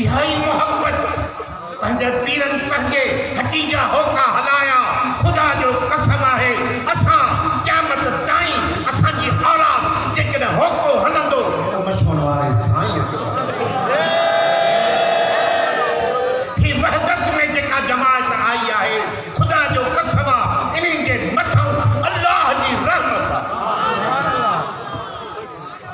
इहाई मोहब्बत पंहिंजे पीरन पंहिंजे हटीजा होका हलाया खुदा जो कसम है असां क़यामत ताईं असांजी औलाद जेकॾहिं होको हलंदो त मशहूर वारे साईं ही वहदत में जेका जमात आई है खुदा जो कसम आहे इन्हनि जे मथां अल्लाह जी रहमत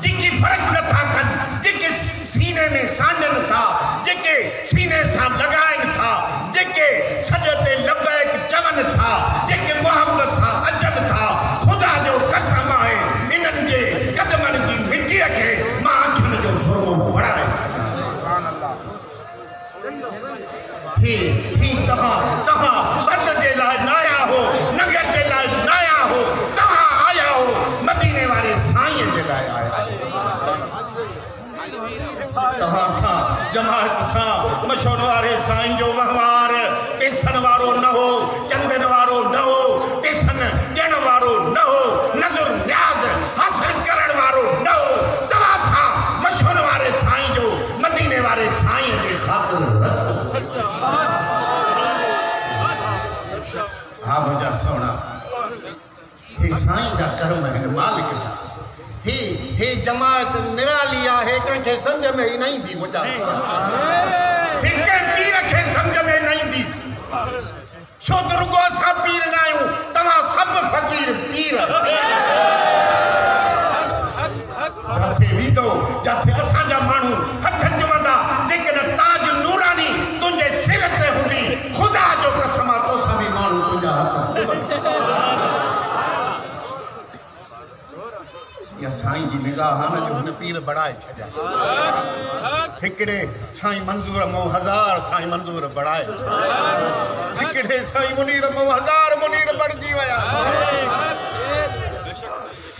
जेकी फ़र्क़ नथा कनि जेके सीने में साननि था जेके सीने सां लॻाइनि था जेके सॾ ते लबैक चवनि था जेके मोहब्बत सां अचनि था खुदा जो कसम आहे इन्हनि जे कदमनि जी मिटीअ खे मां अखियुनि जो सुरमो बढ़ाए ही तव्हां सॾ जे लाइ न आया हो नगर जे लाइ न आया हो तव्हां आया हो मदीने वारे साईं जे लाइ आया तव्हां सां जमात सां मशहूर वारे साईं जो वहिंवार पैसन वारो न हो चंदन वारो न हो पैसन ॾियण वारो न हो नज़र न्याज़ हासिल करण वारो न हो तव्हां सां मशहूर वारे साईं जो मदीने वारे साईं जे ख़ातिर हा मुंहिंजा सोना हे साईं जा कर्म आहिनि मालिक जा हे जमात निराली आहे कंहिंखे सम्झ में ई न ईंदी मुंहिंजा हिकु पीर खे सम्झ में न ईंदी छो त रुॻो असां पीर न आहियूं तव्हां सभु फ़क़ीर पीर जाथे वेंदो जाथे असांजा माण्हू हथ जुमंदा जेकॾहिं ताज नूरानी तुंहिंजे सिर ते हूंदी ख़ुदा जो कसम आहे तोसां बि माण्हू तुंहिंजा हथ या साईं जी निगाह न जो हुन पीर बढ़ाए छॾिया हिकिड़े साईं मंज़ूर मो हज़ार साईं मंज़ूर बढ़ाए हिकिड़े साईं मुनीर मो हज़ार मुनीर बढ़जी विया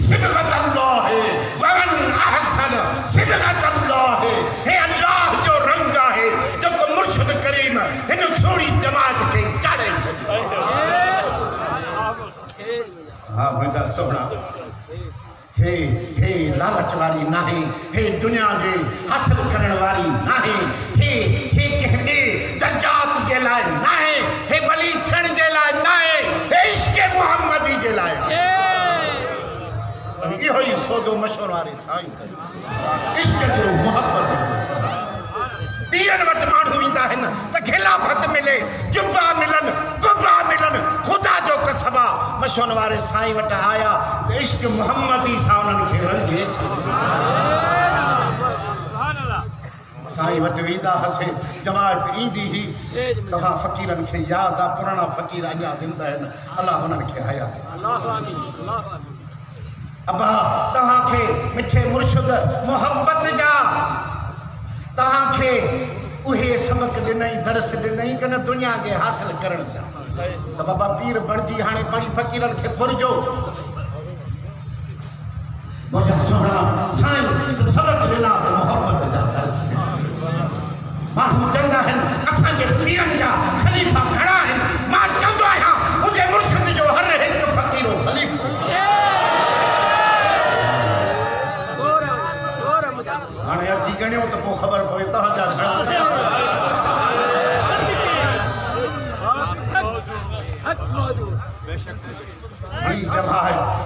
सिबग़त अल्लाह वमन अहसन सिबग़त अल्लाह हे अल्लाह जो रंग आहे जेको मुर्शिद करीम हिन सोड़ी जमात खे चाढ़े हा मुंहिंजा सोना हे लालच वारी नाहे हे दुनिया जे हासिल करण वारी नाहे हे कंहिं ॿिए दर्जात जे लाइ नाहे हे वली थियण जे लाइ नाहे हे इश्क़ मुहम्मदी जे लाइ इहो ई सौदो मशहूर वारे साईं इश्क़ जो मोहब्बत पीरनि वटि माण्हू ईंदा आहिनि त खिलाफ़त मिले जुब्बा मिलनि गुब्बा मिलनि ख़ुदा जो कसम आहे मशहूर वारे साईं वटि आया त इश्क़ मुहम्मदी सां उन्हनि खे रंगे साईं वटि वेंदा हुआसीं जमात ईंदी ही तव्हां फ़क़ीरनि खे यादि आहे पुराणा फ़क़ीर अञा ज़िंदा आहिनि अलाह हुननि खे हया अबा तव्हांखे मिठे मुर्शिद मोहब्बत जा तव्हांखे उहे सबक ॾिनई दर्स ॾिनई कि न दुनिया खे हासिल करण जा त बाबा पीर बणिजी हाणे पाणी फ़क़ीरनि खे घुरिजो मुंहिंजा सोना साईं सबक ॾिना त मोहब्बत जा दर्स माण्हू चवंदा आहिनि असांजे पीरनि जा ख़लीफ़ा घणा आहिनि मां चवंदो आहियां मुंहिंजे मुर्शिद जो हर हिकु फ़क़ीरो ख़लीफ़ो हाणे अची गणियो त पोइ ख़बर पवे तव्हांजा घणा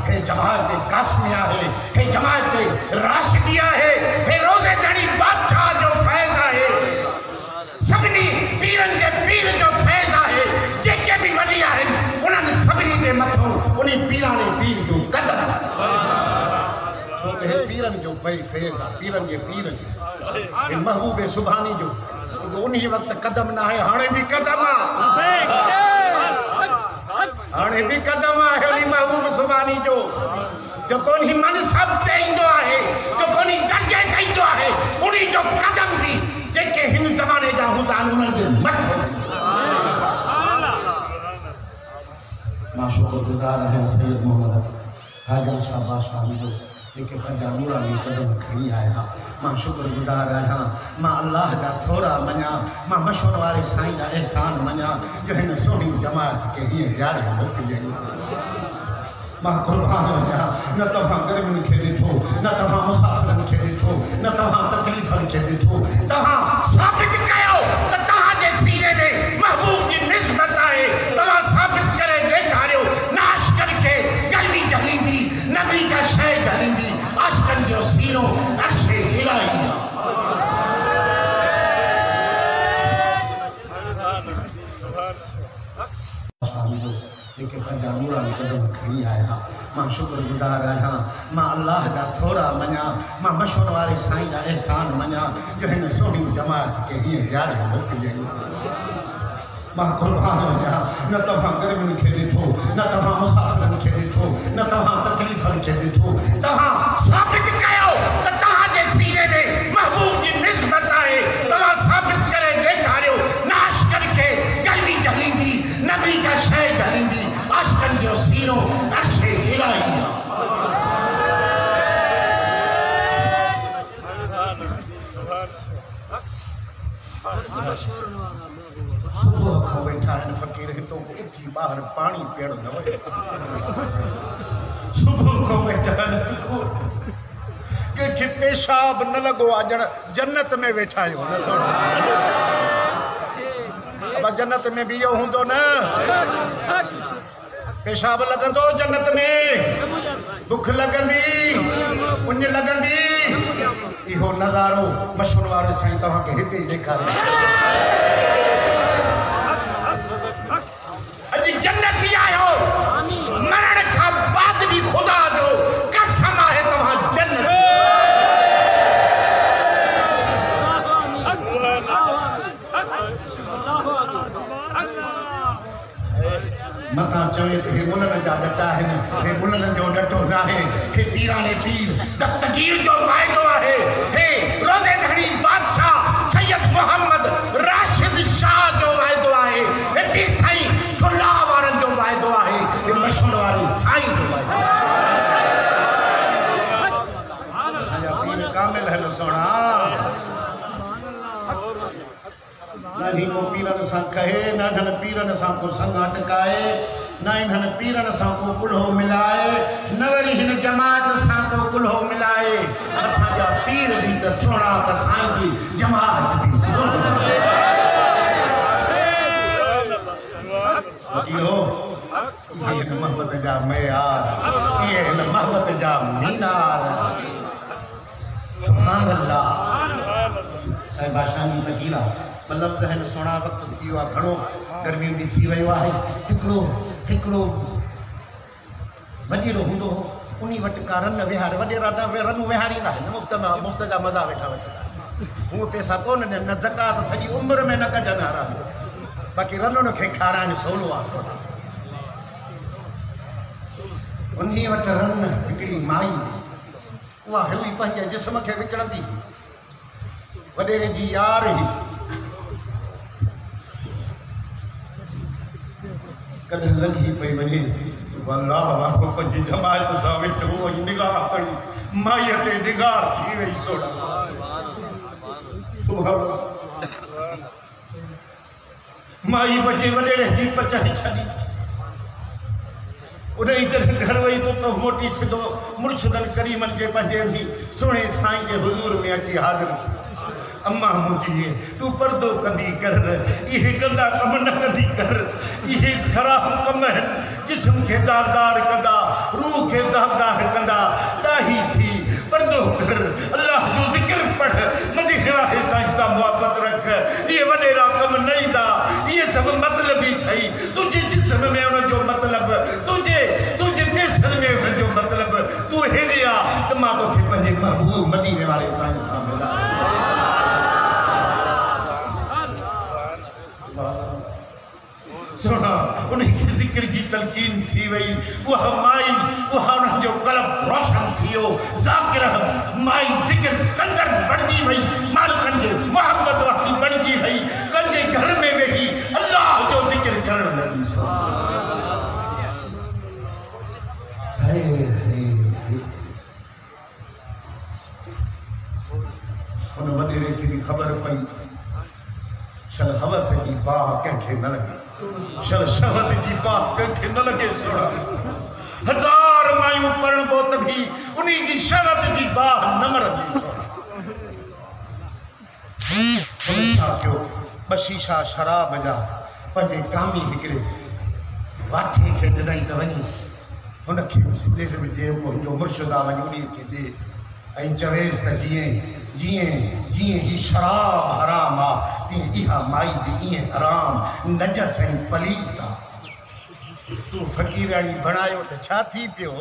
हे जमात कासमी आहे हे जमात राशिदी आहे हे रोज़े धड़ी बादशाह जो फैज़ आहे सभिनी पीरनि जे पीर जो फैज़ आहे जेके बि वॾी आहिनि उन्हनि सभिनी जे मथां उन पीराणे पीर जो कदम हे पीरनि जो भई फैज़ आहे पीरनि जे पीर जो हे महबूब सुभानी जो उन वक़्तु कदम न आहे हाणे बि कदम आहे हाणे बि कदम आहे उन महबूब सुभानी जो जेको उन मनसब ते ईंदो आहे जेको उन दर्जे ते ईंदो आहे उन जो कदम बि जेके हिन ज़माने जा हूंदा आहिनि उन्हनि जे मथे मां शुक्रगुज़ार आहियां सैयद मोहम्मद हाज़िर शाह बादशाह जो जेके पंहिंजा नूरानी कदम खणी आया मां शुक्रगुज़ार आहियां मां अल्लाह जा थोरा मञा मां मशहूर वारे साईं जा एहसान मञा जो हिन सोनी जमात खे हीअं यादि मोकिलियईं मां क़ुर्बान आहियां न तव्हां ग़रीबनि खे ॾिठो न तव्हां मुसाफ़िरनि खे ॾिठो न तव्हां तकलीफ़नि खे ॾिठो तव्हां साबित खणी आया मां शुक्रगुज़ार आहियां मां अल्लाह जा थोरा मञा मां मशहूर वारे साईं जा एहसान मञा जो हिन सोनी जमात खे हीअं यार मोकिलियईं मां कुर्बान आहियां न तव्हां गर्मियुनि खे ॾिठो न तव्हां मुसाफ़िरनि खे ॾिठो न तव्हां तकलीफ़ुनि खे ॾिठो तव्हां साबित कयो त तव्हांजे सीने में महबूब जी निस्बत आहे तव्हां साबित करे ॾेखारियो न आशिक़नि खे गर्मी झलींदी न ॿी का शइ झलींदी आशिक़नि जो सीनो अर्शे इलाही सुबुह खां वेठा आहिनि फ़क़ीर हितो उथी ॿाहिरि पाणी पीअण न वञे सुबुह खां वेठा आहिनि कंहिंखे पेशाब न लॻो आहे ॼण जन्नत में वेठा आहियूं जन्नत में बि इहो हूंदो न पेशाब लॻंदो जन्नत में बुख लॻंदी पुञ लॻंदी इहो नज़ारो मशहूर वारे साईं तव्हांखे हिते ई ॾेखारे अॼु जन्नत ई आहियो मरण खां बाद बि ख़ुदा जो कसम आहे तव्हां जन्नत मता चवे त हे मुननि जा डटा आहिनि हे मुननि जो डटो न आहे हे पीराने पीर दस्तगीर जो वाइदो आहे हे रोज़े धड़ी बादशाह सैयद मोहम्मद राशिद शाह जो वाइदो आहे हे पीर साईं थुल्ला वारनि जो वाइदो आहे हे मशहूर वारे साईं जो वाइदो आहे पीर कामिल है सोना न हिनो पीरनि सां कहे न हिन पीरनि सां को संग अटकाए न हिन पीरनि सां को कुल्हो मिलाए न वरी हिन जमात सां को कुल्हो मिलाए असांजा पीर बि त सुहिणा त साईं जी जमात बि सुहिणी इहो हिन मोहब्बत जा मयार इहे हिन मोहब्बत जा मीनार सुभान अल्लाह साईं बादशाह फ़क़ीर मतलब त हिन सोना वक़्तु थी वियो आहे घणो गर्मियूं बि थी वियो आहे हिकिड़ो वॾेरो हूंदो हो उन वटि का रन विहार वॾेरा रनूं विहारींदा आहिनि मुफ़्त जा मज़ा वेठा वठंदा हूअ पैसा कोन ॾियनि न ज़कात सॼी उमिरि में न कढनि आराम बाक़ी रनुनि खे खाराइणु सवलो आहे उन वटि रन हिकिड़ी माई उहा हुई पंहिंजे जिस्म खे विकिणंदी वॾेरे जी यार ई कॾहिं लॻी पई वञे अल्लाह वाको पंहिंजी जमायत सां वेठो निगाह कई माईअ ते निगाह थी वई सोना माई बचे वॾेरे जी पचाई छॾी उन ई घर वही तो मोटी सिधो मुर्शिदनि करीमनि के पंहिंजे सुहिणे साईं जे हुज़ूर में अची हाज़िर अम्मा मुझे तू पर्दो कदी कर ये गंदा कम न कदी कर ये खराब कम है जिस्म के दागदार कंदा रूह के दागदार कंदा दाही थी पर्दो कर अल्लाह जो जिक्र पढ़ मदीना है साईं सा मोहब्बत रख ये वडेरा कम नहीं दा ये सब मतलब ही थई तुझे जिस्म में उन जो मतलब तुझे पेशन में उन जो मतलब तू हेड़िया त मां तो के पंजे महबूब मदीने वाले साईं सा मिला सुना उनके जिक्र की तलकीन थी वही वह माई वह जो कल्ब रोशन थियो ज़ाकिर माई जिक्र कंदर बढ़ी वही माल कंजे मोहब्बत वाली बढ़ी वही कंजे घर में वही अल्लाह जो जिक्र करण लगी उन वडेरे की खबर पई चल हवस की बाह कंहिंखे न लगे शल शहद जी बात कंहिंखे न लगे सोना हजार मायूं पढ़ण पोइ त बि उन्ही जी शहद जी बाह न मरंदी सोना छा कयो ॿ शीशा शराब जा पंहिंजे कामी हिकिड़े वाठी खे ॾिनई त वञी हुनखे ॾिस में चयो मुंहिंजो मुर्शिद आहे वञी उन्ही खे ॾे ऐं चवेसि त जीअं ही शराब हराम आहे तीअं इहा माई बि ईअं हराम नजस ऐं पलीत आहे तू फकीराणी बणायो तो छा थी पियो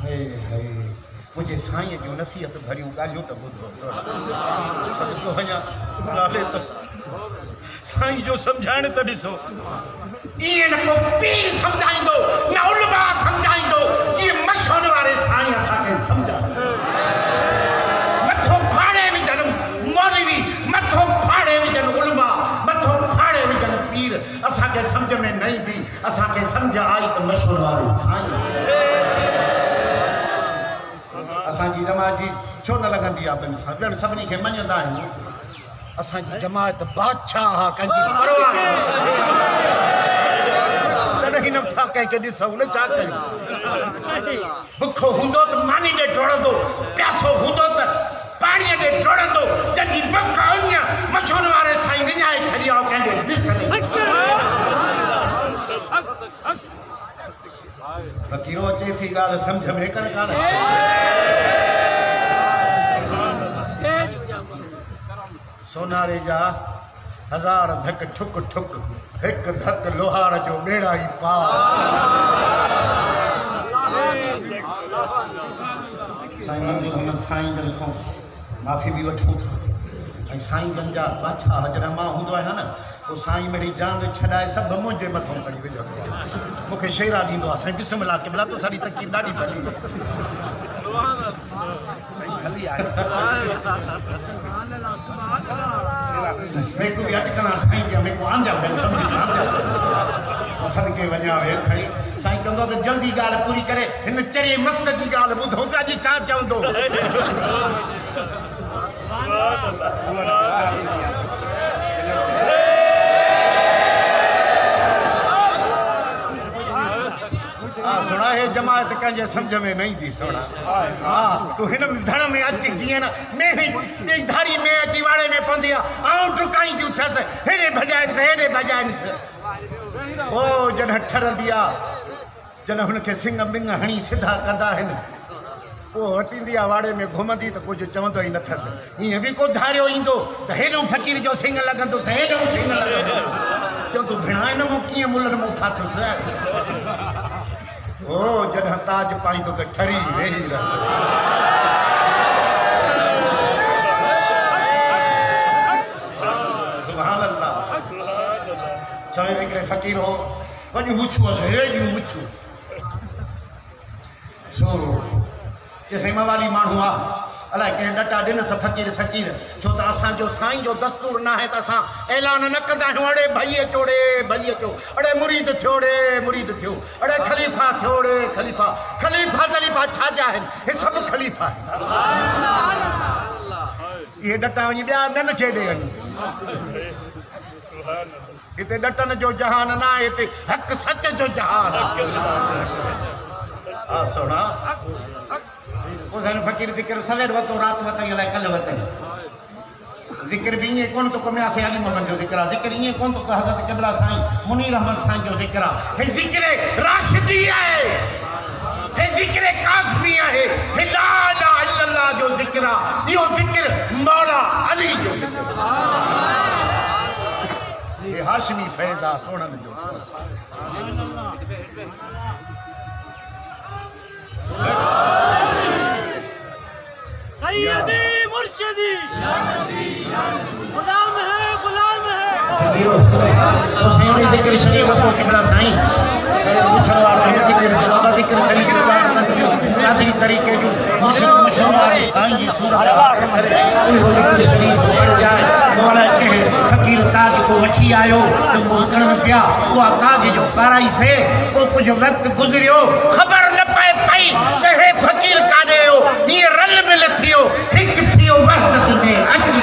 हे हे मुझे साईं जो नसीहत भरियूं ॻाल्हियूं त ॿुधो तो वञा नाले त साईं जो सम्झाइण त ॾिसो ईअं न को पीर सम्झाईंदो न उलमा सम्झाईंदो जीअं मशहूर वारे साईं असांखे सम्झा मथो फाड़े विझनि मौलवी मथो फाड़े विझनि उलमा मथो फाड़े विझनि पीर असांखे सम्झ में न ईंदी असांखे सम्झ आई त मशहूर वारे साईं असांजी जमात जी छो न लॻंदी आहे ॿियनि सां ॿियनि सभिनी खे मञंदा आहियूं असांजी जमात बादशाह कंहिंजी परवाह तॾहिं नथा कंहिंखे ॾिसूं न छा कयूं बुखो हूंदो त मानी ॾे डोड़ंदो प्यासो हूंदो त पाणीअ ॾे डोड़ंदो जंहिंजी बुख ईअं मशहूर वारे साईं विञाए छॾियो कंहिंखे ॾिसण फकीरो अचे थी ॻाल्हि सम्झ में कर कान सोनारे जा हज़ार धक ठुक ठुक हिक धक लोहार जो बेड़ा ही पार साईं मंदिर हुन साईं जन खां माफ़ी भी वठूं था ऐं साईं जन जा बादशाह जॾहिं मां हूंदो आहियां न तो साईं मेरी जान छॾाए सभु मुंहिंजे मथां खणी विझंदो आहे मूंखे शेरा ॾींदो आहे साईं बिस्मिल्लाह क़िबला तो सारी तकलीफ़ ॾाढी भली भली आहे मेरे को भी अटकना साईं जा मेरे को आंजा है समझ सदके वञा वे साईं साईं चवंदो त जल्दी ॻाल्हि पूरी करे हिन चरे मस्त जी ॻाल्हि ॿुधो त अॼु छा चवंदो सुना है जमात कंहिंजे सम्झ में न ईंदी सोना तू हिन धण में अची जीअं न में धारी में अची वाड़े में पवंदी आहे आऊं डुकाई थियूं थियसि हेॾे भॼाइनिसि ओ जॾहिं ठरंदी आहे जॾहिं हुनखे सिंग बिंग हणी सिधा कंदा आहिनि पोइ हटींदी आहे वाड़े में घुमंदी त कुझु चवंदो ई न अथसि ईअं बि को धारियो ईंदो त हेॾो फ़क़ीर जो सिंग लॻंदुसि हेॾो सिंग लॻंदुसि चवंदो भेण हिन मूं कीअं मुलनि मूं ठातुसि ओ जॾहिं ताज पाईंदो त ठरी वेही सुभान अल्लाह चवे हिकिड़े फ़क़ीर हो वॾियूं मुछूं हुअसि हेॾियूं मुछूं सो चइसि मवाली माण्हू आहे अलाए कंहिं डटा ॾिनसि फ़क़ीर फ़क़ीर छो त असांजो साईं जो दस्तूर न आहे त असां ऐलान न कंदा आहियूं अड़े भई अचो अड़े मुरीद थियो अड़े ख़लीफ़ा थियो ख़लीफ़ा छाजा आहिनि हे सभु ख़लीफ़ा आहिनि इहे डटा वञी ॿिया न खे ॾे वञी हिते डटनि जो जहान न आहे हिते हक़ सच जो जहान हा सोना फ़क़ीर ज़िक्र सवेर वरितो राति वरितई अलाए कल्ह वरितई ज़िक्र भी ईअं कोन थो कमु आहे अली मोहम्मद जो ज़िक्र आहे ज़िक्र ईअं कोन थो हज़रत क़िबला साईं मुनीर अहमद साईं जो ज़िक्र आहे हे ज़िक्र राशिदी आहे हे ज़िक्र कासमी आहे हे ला इलाहा इल्लल्लाह जो ज़िक्र आहे इहो ज़िक्र मौला अली जो हे हाशमी फैज़ आहे सोणनि जो सैयदी मुर्शिदी गुलाम है हुसैन ज़िक्र शरीफ को क़िबला साईं मुछड़ वाला ज़िक्र बाबा ज़िक्र शरीफ कादी तरीके जो मुशहूर साईं जी सूरत ज़िक्र शरीफ पढ़ जाए मौला के फ़क़ीर ताज को वठी आयो तो को करण पिया वो ताज जो पाराई से वो कुछ वक्त गुजरियो खबर न पए पई त हे फ़क़ीर काॾे हो ये रल मिल थियो हिक थियो वक़्त में अची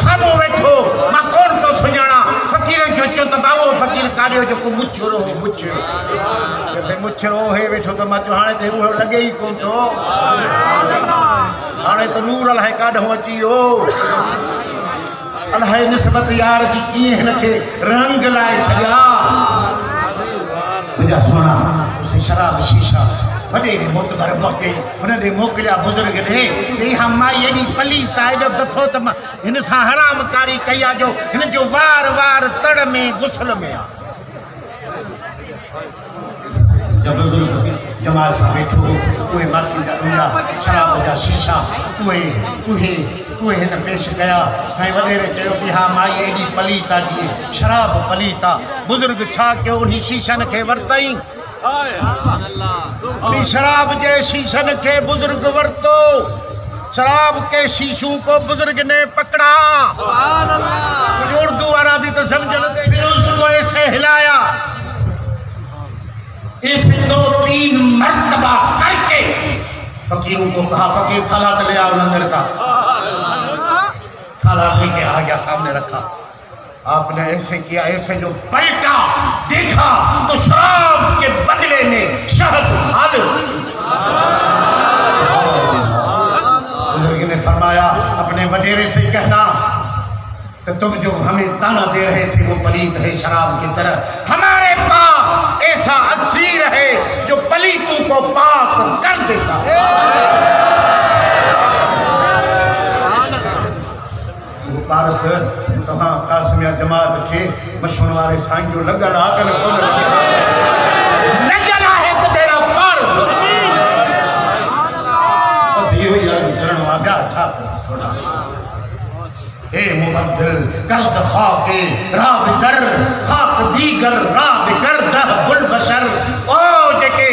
सब वेठो मां कोन तो सुञाणा फ़क़ीर जो चो त बाबो फ़क़ीर काॾे जो को मुछरो जैसे मुछरो हे वेठो तो मां चयो हाणे ते उहो लॻे ई कोन थो हाणे तो नूर अलाए काॾों अची वियो अलाए निस्बत यार जी कीअं हिनखे रंग लाए छॾिया मुंहिंजा सोना शराब शीशा वॾे ॾे मोतबर मोकिले हुन ॾे मोकिलिया बुज़ुर्ग ॾे चई हा माई एॾी पली ता एॾो दफ़ो त मां हिन सां हरामकारी कई आहे जो हिन जो वार वार तड़ में गुसल में आहे। जब बुज़ुर्ग जमात सां वेठो उहे माखी जा ॾुंडा शराब जा शीशा उहे हिन पेश कया। साईं वॾेरे चयो कि हा माई एॾी पलीता जी शराब पलीता। बुज़ुर्ग छा कयो उन्ही शीशनि खे वरितई उन्ही शराब जे शीशनि खे बुज़ुर्ग वरितो। शराब के शीशों को बुज़ुर्ग ने पकड़ा। उर्दू वाला भी तो समझ लो। फिर उसको ऐसे हिलाया इसे 2-3 मर्तबा करके फकीरों को कहा फकीर थाला ले आओ लंगर का। थाला लेके आ गया सामने रखा। आपने ऐसे किया ऐसे जो पलटा देखा तो शराब के बदले में शहद खालिस। बुजुर्ग ने फरमाया अपने वडेरे से कहना तो तुम जो हमें ताना दे रहे थे वो पलीत है शराब की तरह। हमारे पास ऐसा अक्सीर है जो पलीतों को पाक कर देता है। पारस तमाम कासमिया जमात के मशहूर वाले साईं जो लगन आगन लगना है तो तेरा पार बस ये ही अर्ज करने वाला था। सुना ए मुबद्दिल गर्द खाके राब सर खाक दीगर राब गर्द बुल बशर ओ जेके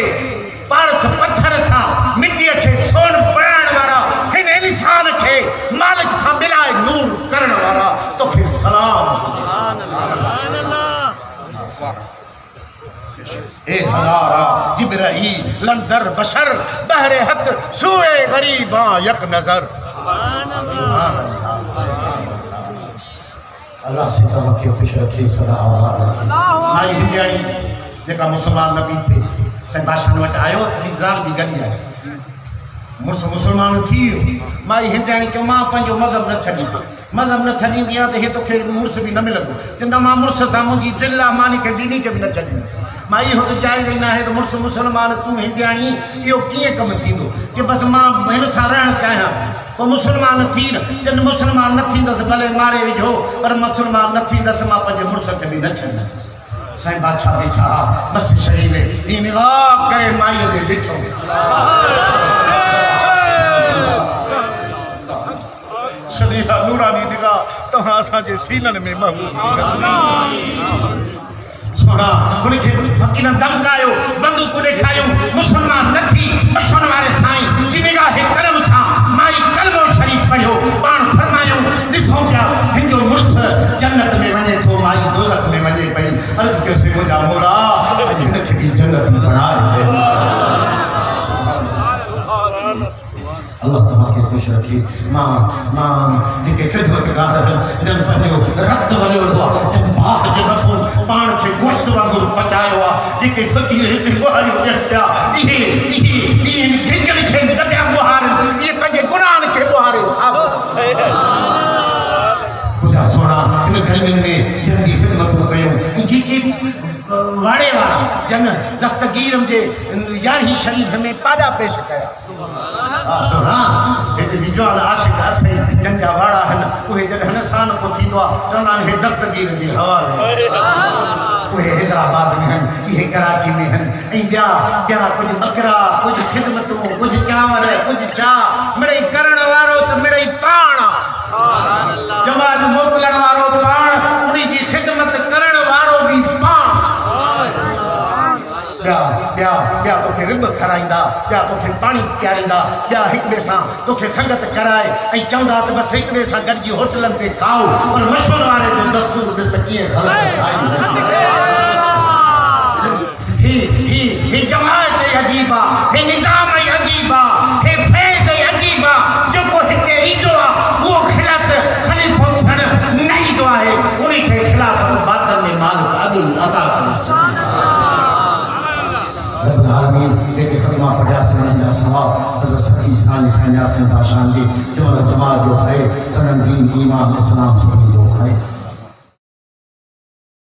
पारस पत्थर सा मिट्टी के सोन बनाने वाला हिन इंसान के मालिक सा मिलाए नूर करने वाला तो के सलाम। सुभान अल्लाह। ए हजारा जिब्राईल लंदर बशर बहरे हक सुए गरीबा यक नजर। अल्लाह से तवक्कुल खुश रखे सदा माई हिंदियाणी जेका मुसलमान नबी थे साईं बादशाह वटि आयो निज़ाम जी गॾु आयो मुसलमान थी वियो। माई हिंदियाणी चयो मां पंहिंजो मज़हब न छॾींदो। मज़हब न छॾींदी आहे त हे तोखे मुड़ुस बि न मिलंदो। चवंदा मां मुड़ुस सां मुंहिंजी दिलि आहे मानी खे दीनी खे बि न छॾींदुसि। माई इहो त जाइज़ ई न आहे त मुड़ुस मुसलमान तूं हिंदियाणी इहो कीअं कमु थींदो कि बसि मां हिन सां रहणु चाहियां वो मुसलमान थी न जन मुसलमान न थींदसि भले मारे विझो पर मुसलमान न थींदसि मां पंहिंजे मुड़ुस खे बि न छॾींदसि। साईं बादशाह वेठा बस शरीर में निगाह करे माई ॾे ॾिठो। सलीहा नूरानी निगाह तव्हां असांजे सीननि में महबूब सोना उनखे फकीरन धमकायो बंदूक ॾेखारियो मुसलमान न थी बचपन वारे साईं की निगाह करम सां माई कलमो शरीफ पढ़ियो पाण फरमायो ॾिसो पिया हिंदो मुड़ुस जन्नत में वञे थो माई दोज़ख में वञे पई। अर्ज़ कयोसीं मुंहिंजा मोला अॼु हिनखे बि जन्नत में बणाए। अल्लाह तव्हांखे ख़ुशि रखे। मां जेके ख़िदमतगार आहिनि हिननि पंहिंजो रत वलियो आहे भाग जे मथां पाण खे गोश्त वांगुरु पचायो आहे। जेके फ़क़ीर हिते ॿुहारियूं ॾियनि पिया इहे गिरजनि खे न पिया ॿुहारनि इहे पंहिंजे गुनाहनि खे ॿुहारे साफ़ मुंहिंजा सोना हिन गर्मियुनि में जन जी ख़िदमतूं कयूं जेके वाड़े वारा जन दस्तगीर जे 11 शरीफ़ में पाॾा पेश कया। सोना हिते विजवान आशिक़ अथई जन जा वाड़ा आहिनि उहे जॾहिं हनसान को थींदो आहे चवंदा आहिनि हे दस्तगीर जे हवाले उहे हैदराबाद में आहिनि इहे कराची में आहिनि ऐं ॿिया कुझु बकरा कुझु ख़िदमतूं कुझु चांवर कुझु चाह मिड़ई करण वारो त मिड़ई पाण आहे। जवाब मोकिलण वारो पाण उन जी ख़िदमत करण वारो बि पाण। ॿिया तोखे रिब खाराईंदा ॿिया तोखे पाणी पीआरींदा ॿिया हिक ॿिए सां तोखे संगत कराए ऐं चवंदा त बसि हिक ॿिए सां गॾिजी होटलनि ते खाओ पर मशहूर वारे जो दस्तूर ॾिस त कीअं ही जमात अजीब आहे ही निज़ाम अजीब आहे ही फैज़ अजीब आहे जेको हिते ईंदो आहे उहो खिलत ख़लीफ़ो थियणु न ईंदो आहे उन खे ख़िलाफ़त बातिल में मालिक अॻु अदा कंदो। लेकिन खत्मा पढ़िया सनन जा सवाब हज़रत सखी सानी साईं यासीन बादशाह जी जो दिमाग जो है सनन दीन ईमान इस्लाम सभी जो है।